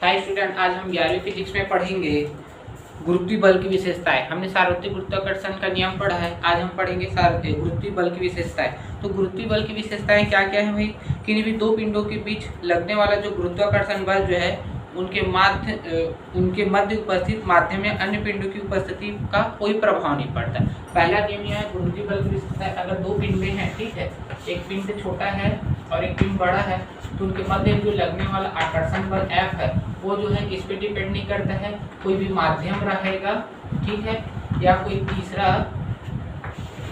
Hi student, आज हम 11वीं फिजिक्स में पढ़ेंगे गुरुत्वीय बल की विशेषताएं। हमने सार्वत्रिक गुरुत्वाकर्षण का नियम पढ़ा है, आज हम पढ़ेंगे गुरुत्वीय बल की विशेषताएं। तो गुरुत्वीय बल की विशेषताएं क्या क्या है भाई? किन्हीं भी दो पिंडों के बीच लगने वाला जो गुरुत्वाकर्षण बल जो है उनके मध्य उपस्थित माध्यम में अन्य पिंडों की उपस्थिति का कोई प्रभाव नहीं पड़ता। पहला नियम यह है गुरुत्वीय बल की विशेषताएं। अगर दो पिंडे हैं, ठीक है, एक पिंड छोटा है और एक पिंड बड़ा है, तो उनके मध्य जो लगने वाला आकर्षण बल F है वो जो है इस पे डिपेंड नहीं करता है, कोई भी माध्यम रहेगा, ठीक है, या कोई तीसरा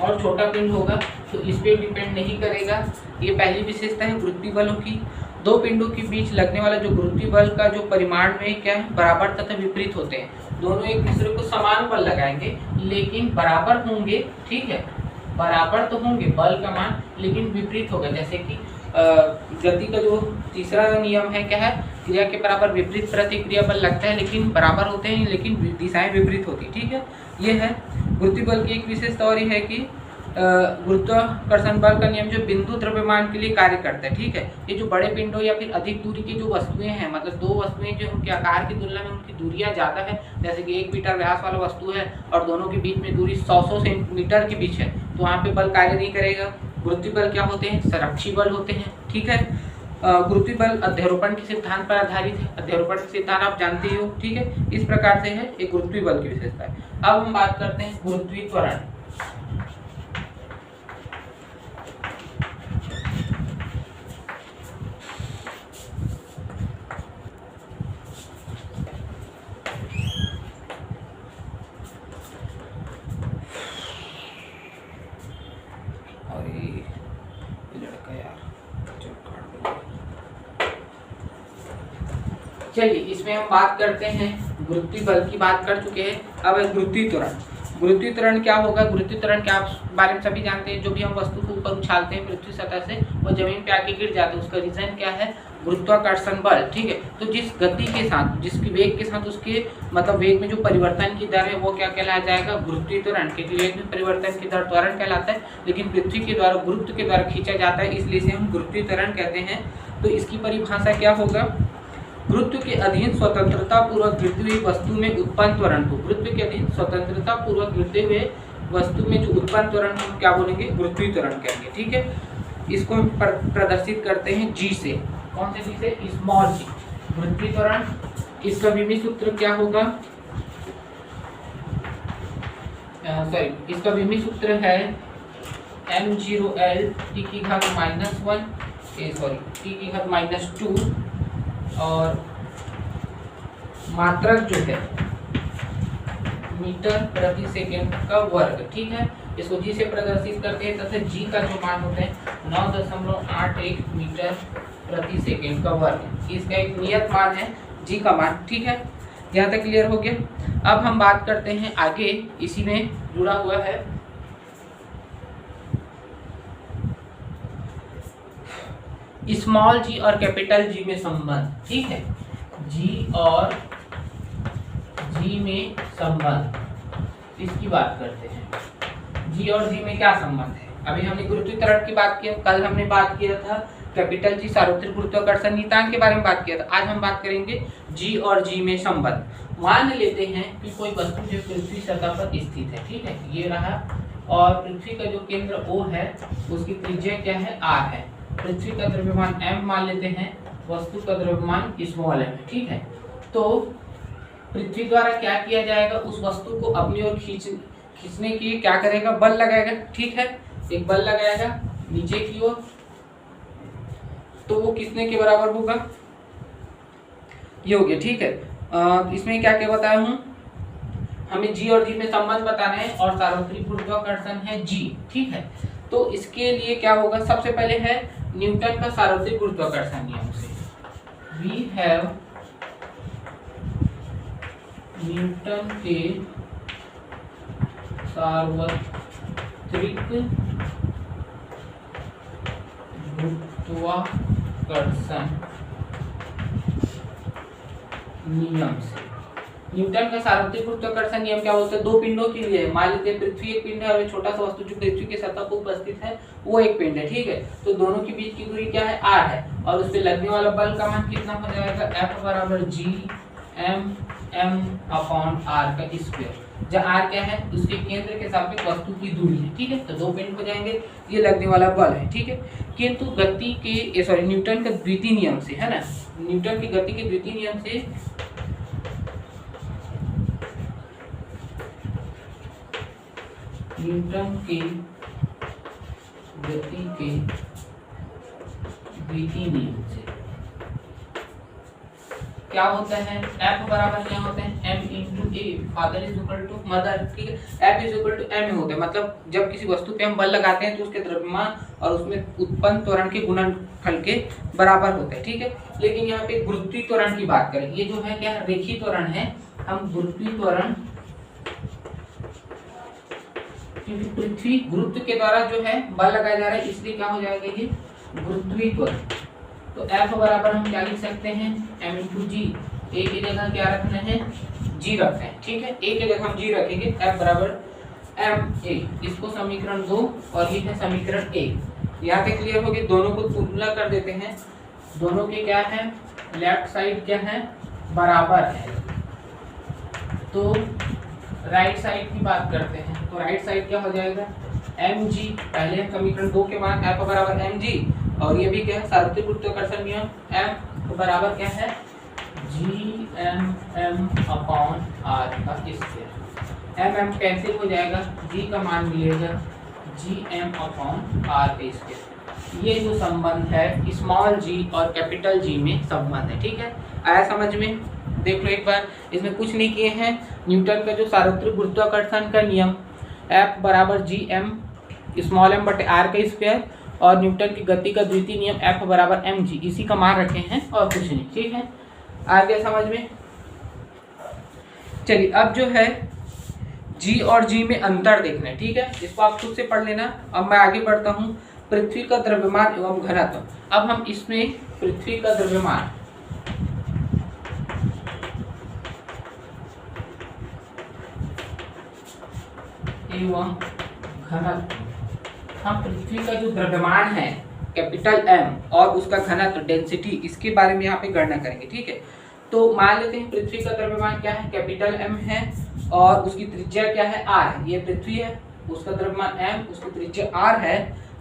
और छोटा पिंड होगा तो इस पे डिपेंड नहीं करेगा। ये पहली विशेषता है गुरुत्वीय बलों की। दो पिंडों के बीच लगने वाला जो गुरुत्वीय बल का जो परिमाण में क्या है, बराबर तथा विपरीत होते हैं। दोनों एक दूसरे को समान बल लगाएंगे लेकिन बराबर होंगे, ठीक है, बराबर तो होंगे बल का मान, लेकिन विपरीत होगा। जैसे कि गति का जो तीसरा नियम है क्या है, क्रिया के बराबर विपरीत प्रतिक्रिया बल लगता है, लेकिन बराबर होते हैं लेकिन दिशाएं विपरीत होती, ठीक है। ये है गुरुत्वीय बल की एक विशेषता। और ये है कि गुरुत्वाकर्षण बल का नियम जो बिंदु द्रव्यमान के लिए कार्य करता है, ठीक है। ये जो बड़े पिंडों या फिर अधिक दूरी की जो वस्तुएं हैं, मतलब दो वस्तुएं जो उनके आकार की तुलना में उनकी दूरियां ज़्यादा है, जैसे कि 1 मीटर व्यास वाला वस्तु है और दोनों के बीच में दूरी 100 सेंटीमीटर के बीच है, तो वहाँ पे बल कार्य नहीं करेगा। गुरुत्वीय बल क्या होते हैं? संरक्षी बल होते हैं, ठीक है। गुरुत्वीय बल अध्यारोपण के सिद्धांत पर आधारित है। अध्यारोपण के सिद्धांत आप जानते ही हो, ठीक है। इस प्रकार से है एक गुरुत्वीय बल की विशेषता है। अब हम बात करते हैं गुरुत्वीय त्वरण। चलिए, इसमें हम बात करते हैं, गुरुत्वीय बल की बात कर चुके हैं, अब है गुरुत्वीय त्वरण। गुरुत्वीय त्वरण क्या होगा? गुरुत्वीय त्वरण के आप बारे में सभी जानते हैं। जो भी हम वस्तु को ऊपर उछालते हैं पृथ्वी सतह से, वो जमीन पे आके गिर जाता है, उसका रीजन क्या है? गुरुत्वाकर्षण बल, ठीक है। तो जिस गति के साथ, जिसकी वेग के साथ उसके मतलब वेग में जो परिवर्तन की दर है वो क्या कहलाया जाएगा? गुरुत्वीय त्वरण। क्योंकि वेग में परिवर्तन की दर त्वरण कहलाता है, लेकिन पृथ्वी के द्वारा गुरुत्व के द्वारा खींचा जाता है, इसलिए इसे हम गुरुत्वीय त्वरण कहते हैं। तो इसकी परिभाषा क्या होगा? गुरुत्व के अधीन स्वतंत्रता पूर्वक गिरती हुई वस्तु में उत्पन्न त्वरण को, गुरुत्व के अधीन स्वतंत्रता पूर्वक गिरते हुए वस्तु में जो उत्पन्न त्वरण को क्या बोलेंगे? गुरुत्वीय त्वरण कहेंगे, ठीक है। इसको हम प्रदर्शित करते हैं जी से। कौन से जी से? स्मॉल जी, गुरुत्वीय त्वरण। इसका विमीय सूत्र क्या होगा? इसका विमीय सूत्र है m0L t की घात -2 और मात्रक जो है मीटर प्रति सेकंड का वर्ग, ठीक है। इसको जी से प्रदर्शित करते हैं तथा जी का जो मान होता है 9.81 मीटर प्रति सेकंड का वर्ग। इसका एक नियत मान है जी का मान, ठीक है। यहाँ तक क्लियर हो गया। अब हम बात करते हैं आगे, इसी में जुड़ा हुआ है स्मॉल जी और कैपिटल जी में संबंध, ठीक है। जी और जी में संबंध, इसकी बात करते हैं। जी और जी में क्या संबंध है? अभी हमने गुरुत्वीय त्वरण की बात की, कल हमने बात किया था कैपिटल जी सार्वत्रिक गुरुत्वाकर्षण नियतांक के बारे में बात किया था। आज हम बात करेंगे जी और जी में संबंध। मान लेते हैं कि कोई वस्तु जो पृथ्वी सतह पर स्थित है, ठीक है, ये रहा, और पृथ्वी का जो केंद्र O है उसकी त्रिज्या क्या है? R है। पृथ्वी का द्रव्यमान m मान लेते हैं, वस्तु का द्रव्यमान स्मॉल m है, ठीक है। तो पृथ्वी द्वारा क्या किया जाएगा? उस वस्तु को अपनी ओर खींचने के लिए क्या करेगा? बल लगाएगा, ठीक है। एक बल लगाएगा नीचे की ओर, तो वो कितने के बराबर होगा? ये हो गया, ठीक है। इसमें क्या क्या बताया हूँ? हमें जी और जी में संबंध बताना है और सार्वत्रिक गुरुत्वाकर्षण है जी, ठीक है। तो इसके लिए क्या होगा? सबसे पहले है न्यूटन का सार्वत्रिक गुरुत्वाकर्षण नियम से। वी हैव न्यूटन के सार्वत्रिक गुरुत्वाकर्षण नियम से। न्यूटन का सार्वत्रिक गुरुत्वाकर्षण नियम क्या बोलते हैं? दो पिंडों के लिए है। मान लीजिए पृथ्वी एक पिंड है और एक छोटा सा वस्तु जो पृथ्वी के सतह पर उपस्थित है वो एक पिंड है, ठीक है। तो दोनों के बीच की दूरी क्या है? r है। और उस पर लगने वाला बल का मान कितना हो जाएगा, F बराबर G M M upon R का स्क्वायर, जहाँ आर क्या है उसके केंद्र के सापेक्ष वस्तु की दूरी है, ठीक है। तो 2 पिंड हो जाएंगे, ये लगने वाला बल है, ठीक है। किंतु गति के सॉरी न्यूटन के द्वितीय नियम से, है ना, न्यूटन की गति के द्वितीय नियम से न्यूटन के गति के द्वितीय नियम से क्या होता है, F बराबर क्या होता है m into A, father is equal to mother, ठीक है। F is equal to m होता है, मतलब जब किसी वस्तु पे हम बल लगाते हैं तो उसके द्रव्यमान और उसमें उत्पन्न त्वरण के गुणनफल के बराबर होता है, ठीक है। लेकिन यहाँ पे गुरुत्वीय त्वरण की बात करें, ये जो है क्या रेखीय त्वरण है, हम गुरुत्वीय त्वरण, क्योंकि पृथ्वी गुरुत्व के द्वारा जो है बल लगाया जा रहा है इसलिए क्या हो जाएगा ये गुरुत्वीय त्वरण। तो F बराबर हम क्या लिख सकते हैं m इंटू जी, ए की जगह क्या रखना है जी रखना है, ठीक है। ए की जगह हम जी रखेंगे, F बराबर m a, इसको समीकरण 2 और ये है समीकरण 1। यहाँ पे क्लियर हो गया, दोनों को तुलना कर देते हैं, दोनों के क्या है लेफ्ट साइड क्या है बराबर है, तो राइट साइड की बात करते हैं, तो राइट साइड क्या हो जाएगा mg, पहले समीकरण 2 के मान F बराबर mg, और ये भी क्या है सार्वत्रिक गुरुत्वाकर्षण नियम m बराबर क्या है G M M upon R का स्क्वायर, एम एम कैंसिल हो जाएगा, जी का मान मिलेगा जी एम अपॉन आर का स्क्वायर। ये जो संबंध है स्मॉल जी और कैपिटल जी में संबंध है, ठीक है। आया समझ में, देख लो एक बार, इसमें कुछ नहीं किए हैं, न्यूटन का जो सार्वत्रिक गुरुत्वाकर्षण का नियम F बराबर जी एम स्मॉल m बटे आर का स्क्वायर और न्यूटन की गति का द्वितीय नियम F बराबर mg, इसी का मान रखे हैं और कुछ नहीं, ठीक है। आ गया समझ में। चलिए अब जो है g और g में अंतर देखना है, ठीक है, इसको आप खुद से पढ़ लेना। अब मैं आगे बढ़ता हूँ, पृथ्वी का द्रव्यमान एवं घनत्व। अब हम इसमें पृथ्वी का द्रव्यमान एवं घनत्व, हम पृथ्वी का जो द्रव्यमान है कैपिटल M और उसका घनत्व डेंसिटी, इसके बारे में यहाँ पे गणना करेंगे, ठीक है। तो मान लेते हैं पृथ्वी का द्रव्यमान क्या है कैपिटल M है और उसकी त्रिज्या क्या है R, ये पृथ्वी है, उसका द्रव्यमान M, उसकी त्रिज्या R है,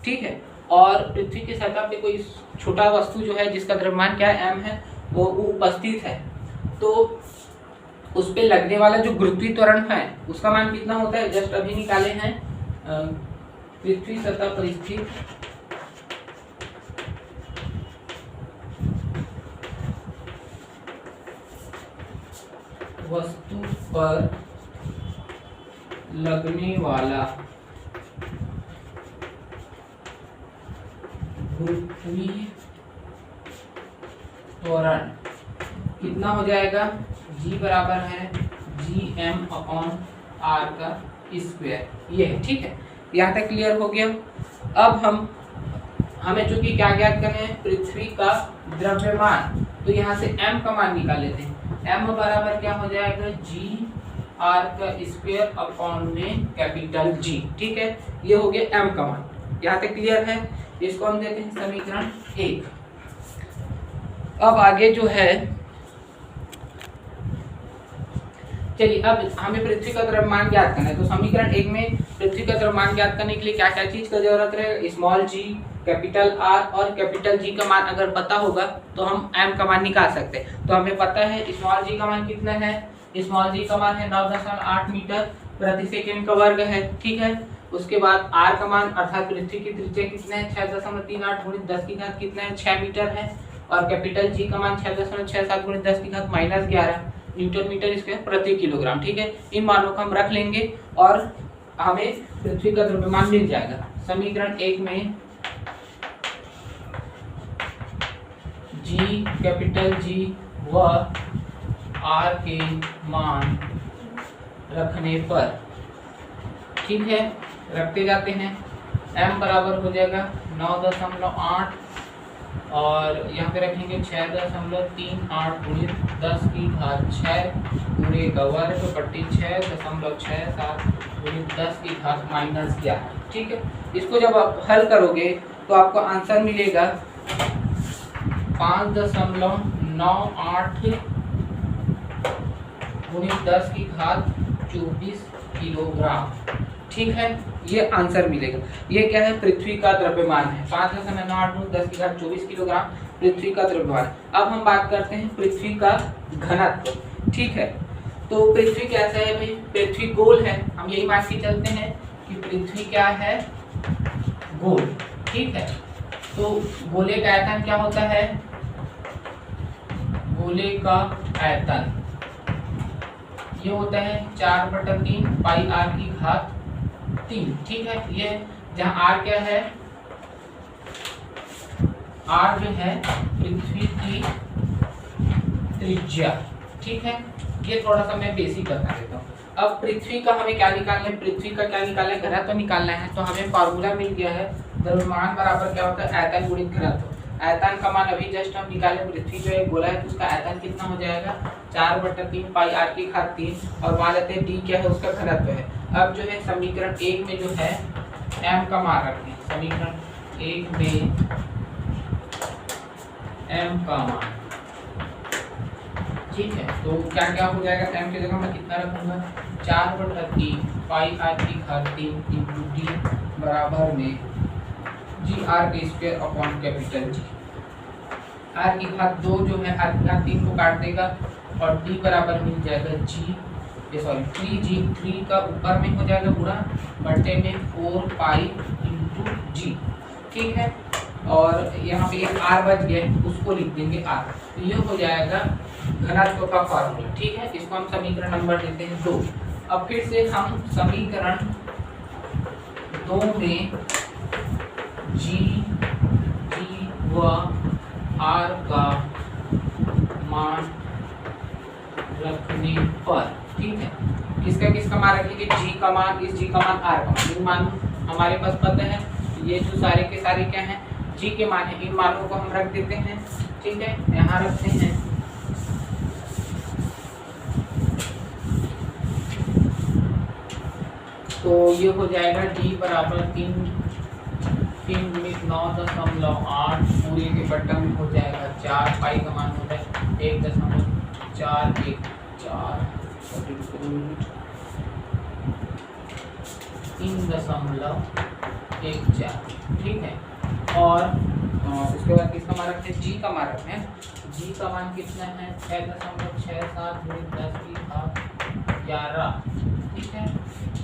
ठीक है। और पृथ्वी की सतह पे कोई छोटा वस्तु जो है जिसका द्रव्यमान क्या है M है, वो उपस्थित है, तो उस पे लगने वाला जो गुरुत्वीय त्वरण है उसका मान कितना होता है, जस्ट अभी निकाले हैं, पृथ्वी सतह पर स्थित वस्तु पर लगने वाला गुरुत्वीय त्वरण कितना हो जाएगा, जी बराबर है जी एम अपॉन आर का स्क्वायर, ये है, ठीक है। यहाँ तक क्लियर हो गया। अब हमें चूंकि क्या ज्ञात करना है पृथ्वी का द्रव्यमान, तो यहाँ से m का मान निकाल लेते हैं, m बराबर क्या हो जाएगा जी आर का स्क्वायर अपॉन में कैपिटल जी, ठीक है। ये हो गया m का मान, यहाँ तक क्लियर है। इसको हम देते हैं समीकरण 1। अब आगे जो है, चलिए अब हमें पृथ्वी का द्रव्यमान ज्ञात करना है, तो समीकरण 1 में पृथ्वी का द्रव्यमान ज्ञात करने के लिए क्या क्या चीज का जरूरत है, स्मॉल जी, कैपिटल आर और कैपिटल जी का मान अगर पता होगा तो हम m का मान निकाल सकते हैं। तो हमें पता है स्मॉल जी का मान कितना है, स्मॉल जी का मान है 9.8 मीटर प्रति सेकेंड का वर्ग है, ठीक है। उसके बाद आर का मान अर्थात पृथ्वी की त्रिज्या कितना है 6.38 गुणित 10 की घात कितना है 6 मीटर है, और कैपिटल जी का मान 6.67 गुणित 10 की घात -11 न्यूटन मीटर स्क्वायर प्रति किलोग्राम, ठीक है। इन मानों को हम रख लेंगे और हमें पृथ्वी का द्रव्यमान मिल जाएगा। समीकरण 1 में जी कैपिटल जी व आर के मान रखने पर, ठीक है, रखते जाते हैं, m बराबर हो जाएगा 9.8 और यहाँ पे रखेंगे 6.38 गुणित 10 की घात 6 पूरे का वर्ग बट्टी 6.67 गुणित 10 की घात -11, ठीक है। इसको जब आप हल करोगे तो आपको आंसर मिलेगा 5.98 गुणित 10⁻24 किलोग्राम। ठीक है, ये आंसर मिलेगा। ये क्या है? पृथ्वी का द्रव्यमान है। 5.98 गुणित 10⁻24 किलोग्राम पृथ्वी का द्रव्यमान। अब हम बात करते हैं पृथ्वी का घनत्व। ठीक है, तो पृथ्वी कैसा है भाई? पृथ्वी गोल है, हम यही मान के चलते हैं कि पृथ्वी क्या है? गोल। ठीक है, तो गोले का आयतन क्या होता है? गोले का आयतन ये होता है 4/3 पाई r⁻3। ठीक है, ये जहाँ r क्या है? r जो है पृथ्वी की त्रिज्या। ठीक है, ये थोड़ा सा मैं बेसिक बता देता हूँ। अब पृथ्वी का हमें क्या निकालना है? पृथ्वी का क्या निकालना है? घनत्व निकालना है। तो हमें फार्मूला मिल गया है, द्रव्यमान बराबर क्या होता है? आयतन गुणित घनत्व। आयतन का मान अभी जस्ट हम निकाले, पृथ्वी जो है गोला है, तो उसका आयतन कितना हो जाएगा? 4/3 पाई r⁻3, और मान लेते हैं d क्या है? उसका घनत्व है। अब जो है समीकरण 1 में जो है m का मान रखते हैं। समीकरण 1 में m का मान। ठीक है, तो क्या क्या हो जाएगा? m की जगह मैं कितना रखूंगा? 4/3 पाई r⁻3 इंटू d बराबर में g/r² upon capital G। r⁻2 जो है r⁻3 को काट देगा और d बराबर मिल जाएगा g, 3g, 3 का ऊपर में हो जाएगा गुणा बटे में 4 पाई इंटू g। ठीक है, और यहाँ पे एक r बच गया है, उसको लिख देंगे r। तो ये हो जाएगा घनत्व का फार्मूला। ठीक है, इसको हम समीकरण नंबर देते हैं 2। अब फिर से हम समीकरण 2 में g व r का मान रखने पर, ठीक है, किसका मान रखेंगे? g का मान, इस g का मान, r का मान। इन मान हमारे पास पता है, ये जो सारे के सारे क्या हैं? g के मान है। इन मानों को हम रख देते हैं। ठीक है, यहाँ रखते हैं। तो ये हो जाएगा d बराबर 3 गुणित 9.8 पूरे के बटन में हो जाएगा 4, पाई का मान होता है 1.414। ठीक है, और उसके बाद किसका मान रखते हैं? g का मान रखते हैं। g का मान कितना है? 6.67 गुणित 10⁻11। ठीक है,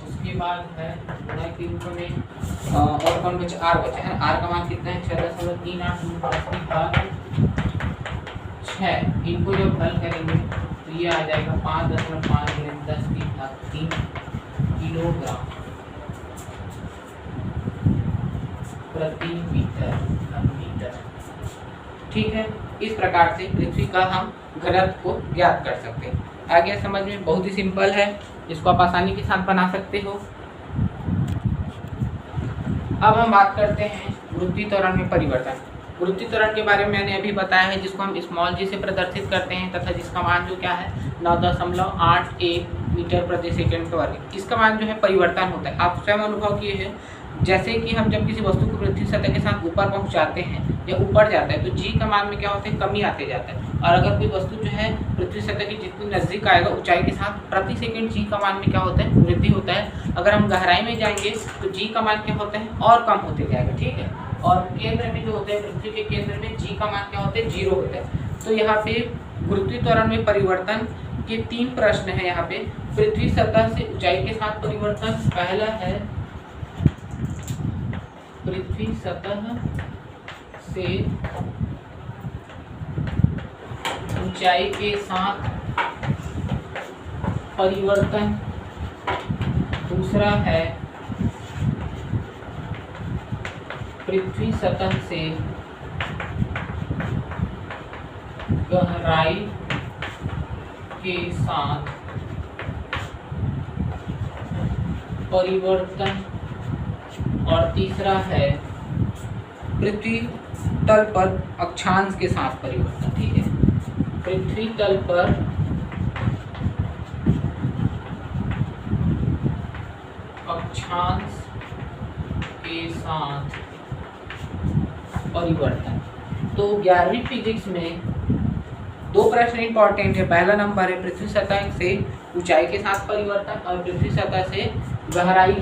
उसके बाद है गुणा के रूप में और कौन बचा? r बचा है। r का मान कितना है? 6.38 गुणित 10⁻6। इनको जब हल करेंगे तो ये आ जाएगा 5.5 गुणित 10⁻3 किलोग्राम प्रति मीटर। ठीक है, इस प्रकार से पृथ्वी का हम घनत्व को ज्ञात कर सकते हैं। आगे समझ में बहुत ही सिंपल है, इसको आप आसानी के साथ बना सकते हो। अब हम बात करते हैं गुरुत्वीय त्वरण में परिवर्तन। गुरुत्वीय त्वरण के बारे में मैंने अभी बताया है, जिसको हम स्मॉल g से प्रदर्शित करते हैं तथा जिसका मान जो क्या है 9.81 मीटर प्रति सेकंड के वर्ग। इसका मान जो है परिवर्तन होता है। आप स्वयं अनुभव किए हैं, जैसे कि हम जब किसी वस्तु को पृथ्वी सतह के साथ ऊपर पहुंचाते हैं या ऊपर जाता है तो g का मान में क्या होता है? कमी आते जाता है। और अगर कोई वस्तु जो है पृथ्वी सतह के जितनी नजदीक आएगा ऊंचाई के साथ, प्रति सेकंड g का मान में क्या होता है? वृद्धि होता है। अगर हम गहराई में जाएंगे तो g का मान क्या होता है? और कम होते जाएगा। ठीक है, और केंद्र में जो होता है, पृथ्वी के केंद्र में g का मान क्या होता है? 0 होता है। तो यहाँ पे गुरुत्वीय त्वरण में परिवर्तन के 3 प्रश्न है। यहाँ पे पृथ्वी सतह से ऊंचाई के साथ परिवर्तन। पहला है पृथ्वी सतह से ऊंचाई के साथ परिवर्तन। दूसरा है पृथ्वी सतह से गहराई के साथ परिवर्तन। और तीसरा है पृथ्वी तल पर अक्षांश के साथ परिवर्तन। ठीक है, पृथ्वी तल पर अक्षांश के साथ परिवर्तन। तो 11वीं फिजिक्स में 2 प्रश्न इंपॉर्टेंट है। पहला नंबर है पृथ्वी सतह से ऊंचाई के साथ परिवर्तन और पृथ्वी सतह से गहराई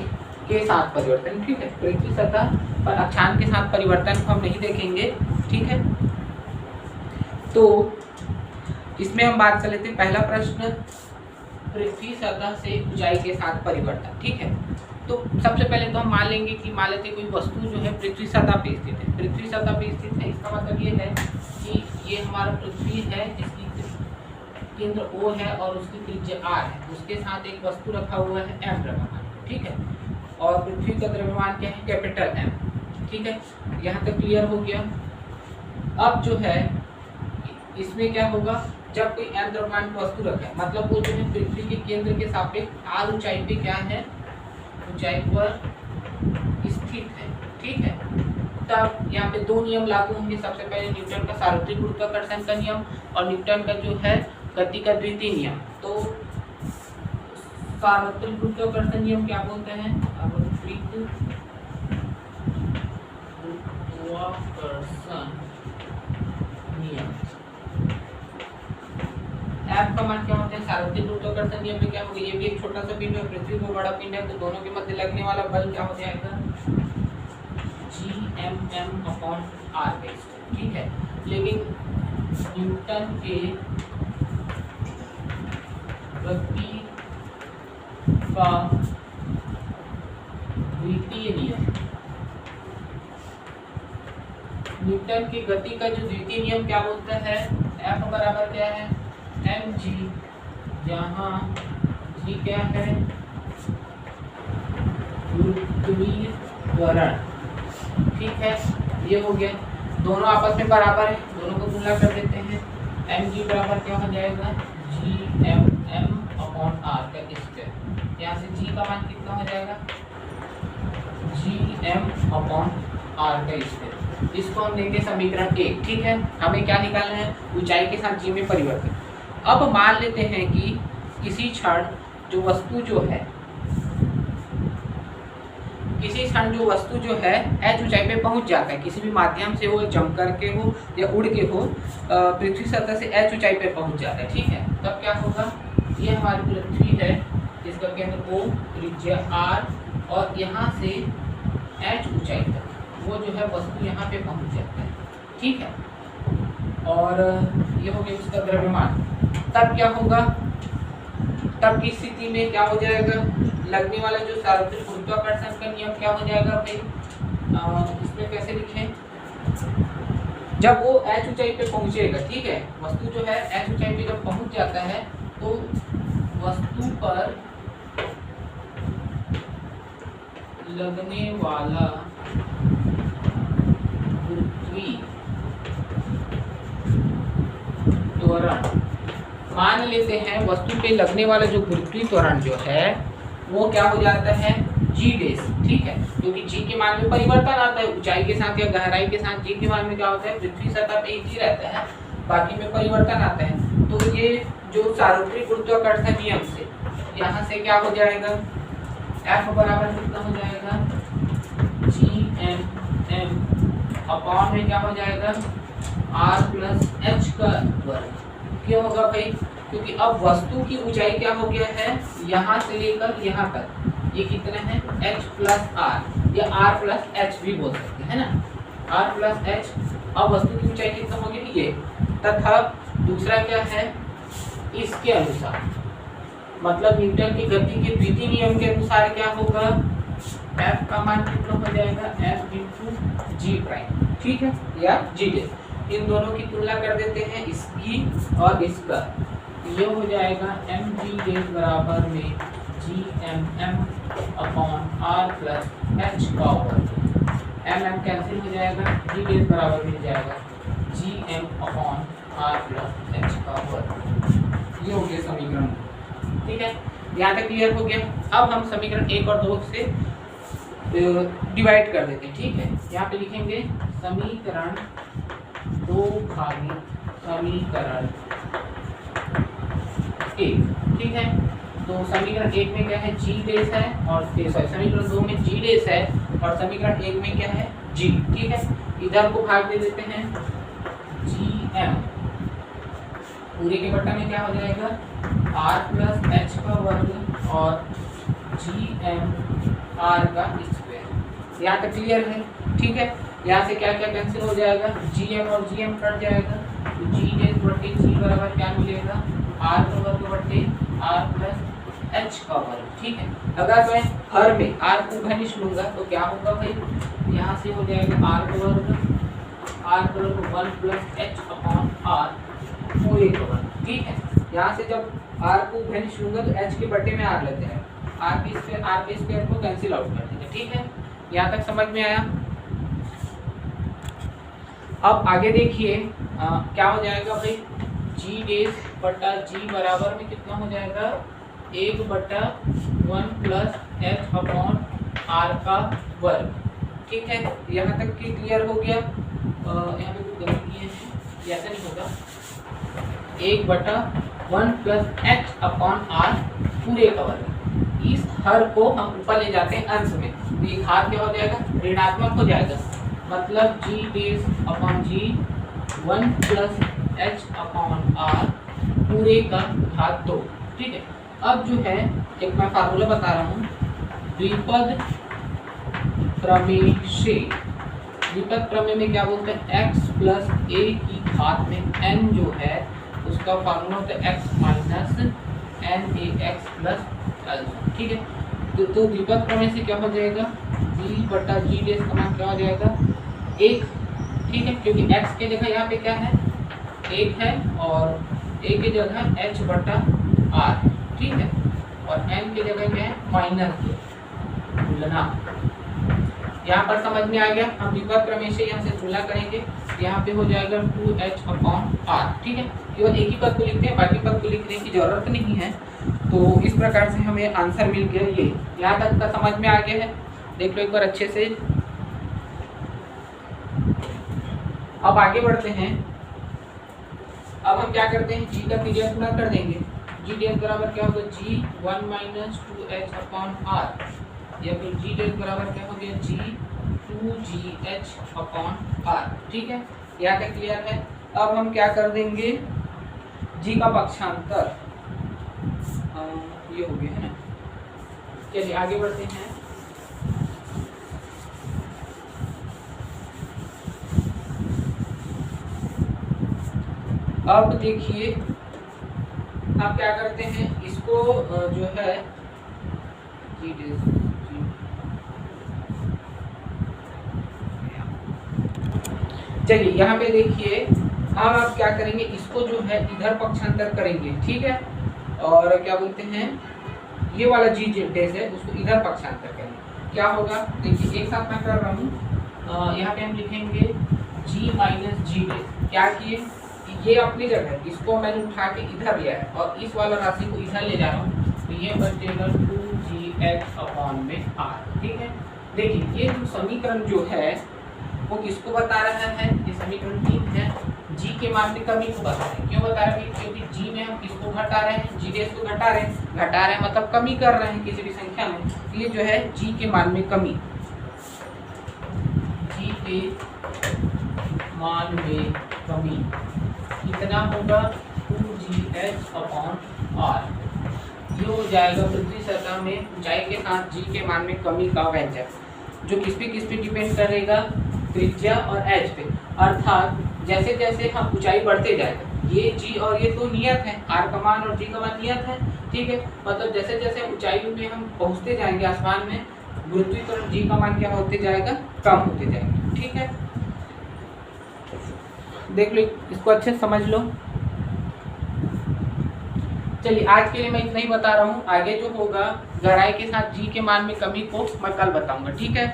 के साथ परिवर्तन। ठीक है, पृथ्वी सतह पर अक्षांश के साथ परिवर्तन को हम नहीं देखेंगे। ठीक है, तो इसमें हम बात कर लेते हैं। पहला प्रश्न पृथ्वी सतह से ऊंचाई के साथ परिवर्तन। ठीक है, तो सबसे पहले तो हम मान लेंगे कि मान लेते कोई वस्तु जो है पृथ्वी सतह पे स्थित है। पृथ्वी सतह पे स्थित है, इसका मतलब ये है कि ये हमारा पृथ्वी है, इसकी केंद्र O है और उसकी त्रिज्या R है। उसके साथ एक वस्तु रखा हुआ है M द्रव्यमान। ठीक है, और पृथ्वी का द्रव्यमान क्या है? Capital M। ठीक है, यहाँ तक क्लियर हो गया। अब जो है इसमें क्या होगा, जब कोई M द्रव्यमान की वस्तु रखा है, मतलब वो जो है पृथ्वी के केंद्र के सापेक्ष R ऊंचाई पे क्या है? ऊंचाई पर स्थित है। ठीक है, तब यहाँ पे 2 नियम लागू होंगे। सबसे पहले न्यूटन का सार्वत्रिक गुरुत्वाकर्षण का नियम और न्यूटन का जो है गति का द्वितीय नियम। तो सार्वत्रिक गुरुत्वाकर्षण नियम क्या बोलते हैं? सार्वत्रिक गुरुत्वाकर्षण नियम F का मान क्या होता है? सार्वत्रिक गुरुत्वाकर्षण नियम में क्या होगा? ये भी एक छोटा सा पिंड है, पृथ्वी को बड़ा पिंड है, तो दोनों के मध्य लगने वाला बल क्या हो जाएगा? Gmm/r। ठीक है, लेकिन न्यूटन के गति का द्वितीय नियम, न्यूटन की गति का जो द्वितीय नियम क्या बोलता है? F बराबर क्या है? mg, जहाँ g क्या है? गुरुत्वीय त्वरण। ठीक है, ये हो गया। दोनों आपस में बराबर है, दोनों को तुलना कर देते हैं। mg बराबर क्या हो जाएगा? Gmm/r का स्क्वायर। यहाँ से g का मान कितना हो जाएगा? Gm/r का स्क्वायर। इसको हम लेंगे समीकरण 1। ठीक है, हमें क्या निकालना है? ऊंचाई के साथ g में परिवर्तन। अब मान लेते हैं कि किसी क्षण जो वस्तु जो है h ऊंचाई पे पहुंच जाता है, किसी भी माध्यम से हो, जंप करके हो या उड़ के हो, पृथ्वी सतह से h ऊंचाई पे पहुंच जाता है। ठीक है, तब क्या होगा? ये हमारी पृथ्वी है, जिसका केंद्र O, त्रिज्या R और यहाँ से h ऊंचाई तक वो जो है वस्तु यहाँ पे पहुंच जाता है। ठीक है, और ये हो गया उसका द्रव्यमान। तब क्या होगा? तब की स्थिति में क्या हो जाएगा? लगने वाला जो सार्वत्रिक गुरुत्वाकर्षण का नियम क्या हो जाएगा भाई? इसमें कैसे लिखें? जब वो h ऊंचाई पे पहुंचेगा, ठीक है, वस्तु जो है h ऊंचाई पे जब पहुंच जाता है तो वस्तु पर लगने वाला गुरुत्वीय त्वरण, मान लेते हैं वस्तु पे लगने वाला जो गुरुत्वीय त्वरण जो है वो क्या हो जाता है? g dash. ठीक है, क्योंकि g के मान में परिवर्तन आता है, ऊंचाई के साथ या गहराई के साथ g के मान में क्या होता है? पृथ्वी सतह पे ही रहता है, बाकी में परिवर्तन आता है। तो ये जो सार्वत्रिक गुरुत्वाकर्षण नियम से यहाँ से क्या हो जाएगा? F बराबर कितना हो जाएगा? Gmm अपॉन में क्या हो जाएगा? R प्लस h का वर्ग। क्यों होगा भाई? क्योंकि अब वस्तु की ऊंचाई क्या हो गया है? यहाँ से लेकर यहाँ तक ये कितना है? h प्लस r या r प्लस h भी बोल सकते हैं ना, r प्लस h। अब वस्तु की ऊंचाई कितना हो गया? ये। तथा दूसरा क्या है? इसके अनुसार, मतलब न्यूटन की गति के द्वितीय नियम के अनुसार क्या होगा? F का मान कितना हो जाएगा? F × g'। ठीक है, या g डे। इन दोनों की तुलना कर देते हैं, इसकी और इसका। ये हो जाएगा mg डे बराबर में Gmm/r प्लस h का वर्ग। mm कैंसिल हो जाएगा, g डे बराबर मिल जाएगा Gm/r प्लस h का वर्ग। ये हो गया समीकरण। ठीक है, यहाँ तक क्लियर हो गया। अब हम समीकरण 1 और 2 से डिवाइड कर देते हैं। ठीक है, यहाँ पे लिखेंगे समीकरण 2 भागी समीकरण 1। ठीक है, तो समीकरण 1 में क्या है? g डेश है, और समीकरण 2 में g डेश है, और समीकरण 1 में क्या है? g। ठीक है, इधर को भाग दे देते हैं, पूरे के बट्टा में क्या हो जाएगा r प्लस एच का वर्ग और जी एम आर का स्क्वायर। यहाँ तक क्लियर है? ठीक है, यहाँ से क्या क्या कैंसिल हो जाएगा, जी एम और जी एम कट जाएगा, तो जी डेज बट्टे जी बराबर क्या मिलेगा, आर का वर्ग बट्टे आर प्लस एच का वर्ग। ठीक है, अगर मैं हर में आर को घनिष्ठ लूंगा तो क्या होगा भाई, यहाँ से हो जाएगा आर का वर्ग 1 प्लस एच अपॉन आर पूरे का वर्ग। ठीक है, यहाँ से जब आर को घनिष्ठ लूंगा तो एच के बट्टे में आर लेते हैं, आर के स्क्वायर को कैंसिल आउट कर देंगे। ठीक है, यहाँ तक समझ में आया? अब आगे देखिए क्या हो जाएगा भाई, जी डेज बटा जी बराबर में कितना हो जाएगा, 1/1 प्लस एच अपॉन आर का वर्ग। ठीक है, यहाँ तक की क्लियर हो गया? यहाँ पे कुछ गलती किए हैं, ऐसा नहीं होगा, 1/1 प्लस एच अपॉन आर पूरे का वर्ग। इस हर को हम ऊपर ले जाते हैं अंश में, तो ये घात क्या हो जाएगा, ऋणात्मक हो जाएगा, मतलब g base upon g 1 plus h upon R पूरे का घात 2। ठीक है, अब जो है एक मैं फार्मूला बता रहा हूँ, द्विपद प्रमेय से, द्विपद प्रमेय में क्या बोलते हैं, x प्लस a की घात में n जो है उसका फार्मूला होता है x minus N A X plus alpha. ठीक है, तो द्विपद प्रमेय से क्या हो जाएगा, जी बटा जी डेस का मान क्या हो जाएगा 1। ठीक है, क्योंकि x के जगह यहाँ पे क्या है 1 है और a के जगह h बटा r। ठीक है, और n के जगह क्या है -2 तुलना। यहाँ पर समझ में आ गया? हम द्विपद प्रमेय से यहाँ से तुलना करेंगे, यहाँ पे हो जाएगा 2h अपॉन r। ठीक है, केवल एक ही पद को लिखते हैं, बाकी पद को लिखने की जरूरत नहीं है। तो इस प्रकार से हमें आंसर मिल गया। ये यहाँ तक का समझ में आ गया है? देख लो एक बार अच्छे से। अब आगे बढ़ते हैं। अब हम क्या करते हैं, g का पीरियड गुणा कर देंगे। जी डेस बराबर क्या होगा, जी 1 माइनस 2h अपॉन r, या फिर जी डेस बराबर क्या हो गया, जी 2gh अपॉन r। ठीक है, यहाँ तक क्लियर है? अब हम क्या कर देंगे, जी का पक्षांतर ये हो गया है ना। चलिए आगे बढ़ते हैं। अब देखिए आप क्या करते हैं, इसको जो है चलिए यहाँ पे देखिए हम आप क्या करेंगे, इसको जो है इधर पक्षांतर करेंगे। ठीक है, और क्या बोलते हैं, ये वाला जी डेस है उसको इधर पक्षांतर करेंगे। क्या होगा देखिए, एक साथ मैं कर रहा हूँ। यहाँ पे हम लिखेंगे जी माइनस जी डेस। क्या किए, ये अपनी जगह, इसको मैंने उठा के इधर लिया है और इस वाला राशि को इधर ले जा रहा हूँ, तो ये बचेगा 2gh अपॉन में r। ठीक है, देखिए ये जो समीकरण जो है वो किसको बता रहा है, ये समीकरण 3 है, g के मान में कमी को बता रहे हैं। क्यों बता रहे हैं, क्योंकि g में हम किसको घटा रहे हैं, g डेस को घटा रहे हैं मतलब कमी कर रहे हैं किसी भी संख्या में। ये जो है g के मान में कमी, g के मान में कमी कितना होगा, 2gh अपॉन r। ये हो जाएगा पृथ्वी सतह में ऊंचाई के साथ g के मान में कमी का व्यंजक, जो किस पे डिपेंड करेगा, त्रिज्या और h पे। अर्थात जैसे जैसे हम ऊंचाई बढ़ते जाएगा, ये g और ये तो नियत है, r का मान और g का मान नियत है। ठीक है, मतलब जैसे जैसे ऊंचाई में हम पहुंचते जाएंगे आसमान में, गुरुत्वाकर्षण g का मान क्या होते जाएगा, कम होते जाएगा। ठीक है, देख लो इसको अच्छे से समझ लो। चलिए आज के लिए मैं इतना ही बता रहा हूँ, आगे जो होगा गहराई के साथ जी के मान में कमी को मैं कल बताऊंगा। ठीक है।